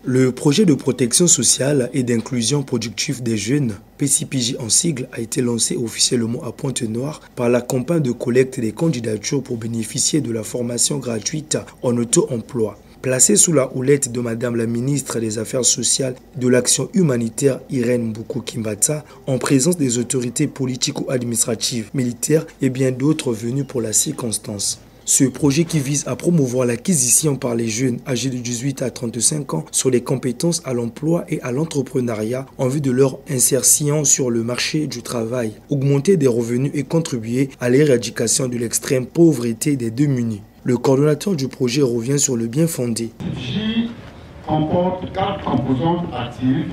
Le projet de protection sociale et d'inclusion productive des jeunes, PCPJ en sigle, a été lancé officiellement à Pointe-Noire par la campagne de collecte des candidatures pour bénéficier de la formation gratuite en auto-emploi. Placée sous la houlette de Madame la ministre des Affaires sociales et de l'Action humanitaire Irène Mboukou-Kimbata, en présence des autorités politiques ou administratives, militaires et bien d'autres venus pour la circonstance. Ce projet qui vise à promouvoir l'acquisition par les jeunes âgés de 18 à 35 ans sur les compétences à l'emploi et à l'entrepreneuriat en vue de leur insertion sur le marché du travail, augmenter des revenus et contribuer à l'éradication de l'extrême pauvreté des démunis. Le coordonnateur du projet revient sur le bien fondé. J comporte 4 composantes actives,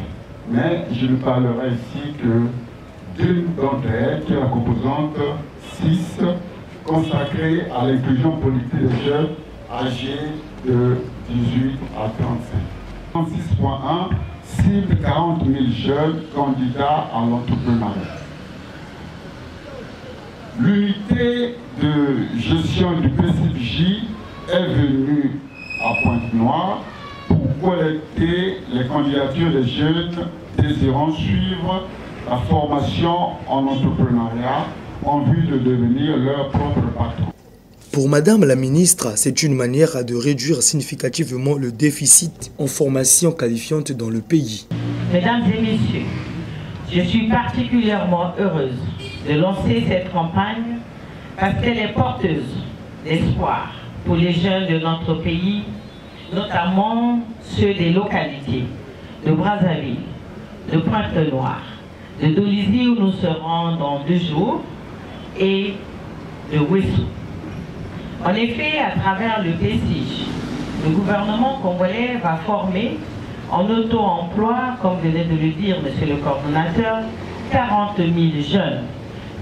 mais je ne parlerai ici que d'une d'entre elles, qui est la composante 6, consacrée à l'inclusion politique des jeunes âgés de 18 à 35. 6.1 cible 40 000 jeunes candidats à l'entrepreneuriat. L'unité de gestion du PCPJ est venue à Pointe-Noire pour collecter les candidatures des jeunes désirant suivre la formation en entrepreneuriat en vue de devenir leur propre patron. Pour Madame la ministre, c'est une manière de réduire significativement le déficit en formation qualifiante dans le pays. Mesdames et messieurs, je suis particulièrement heureuse de lancer cette campagne parce qu'elle est porteuse d'espoir pour les jeunes de notre pays, notamment ceux des localités de Brazzaville, de Pointe-Noire, de Dolisie où nous serons dans 2 jours, et de Ouessou. En effet, à travers le PCPJ, le gouvernement congolais va former en auto-emploi, comme venait de le dire monsieur le coordonnateur, 40 000 jeunes,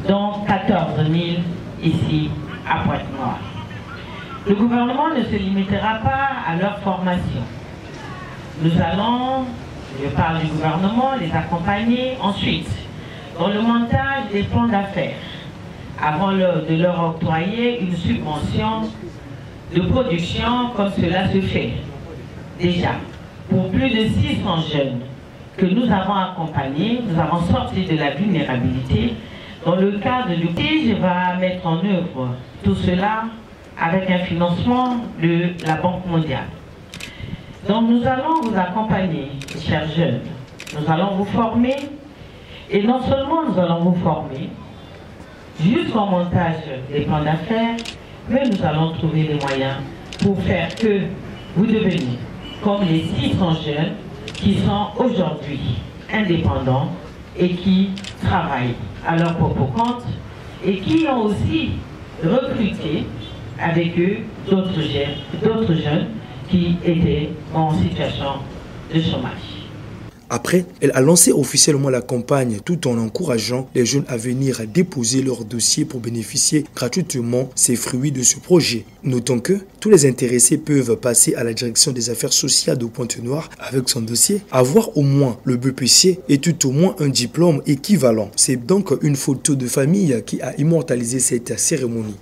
dont 14 000 ici à Pointe-Noire. Le gouvernement ne se limitera pas à leur formation. Nous allons, je parle du gouvernement, les accompagner ensuite dans le montage des plans d'affaires, avant de leur octroyer une subvention de production comme cela se fait déjà. Pour plus de 600 jeunes que nous avons accompagnés, nous avons sorti de la vulnérabilité. Dans le cadre du PCPJ, je vais mettre en œuvre tout cela avec un financement de la Banque mondiale. Donc nous allons vous accompagner, chers jeunes. Nous allons vous former, et non seulement nous allons vous former jusqu'au montage des plans d'affaires, mais nous allons trouver les moyens pour faire que vous deveniez comme les 600 jeunes qui sont aujourd'hui indépendants et qui travaillent à leur propre compte et qui ont aussi recruté avec eux d'autres jeunes qui étaient en situation de chômage. Après, elle a lancé officiellement la campagne tout en encourageant les jeunes à venir déposer leur dossier pour bénéficier gratuitement ces fruits de ce projet. Notons que tous les intéressés peuvent passer à la direction des affaires sociales de Pointe-Noire avec son dossier, avoir au moins le BPC et tout au moins un diplôme équivalent. C'est donc une photo de famille qui a immortalisé cette cérémonie.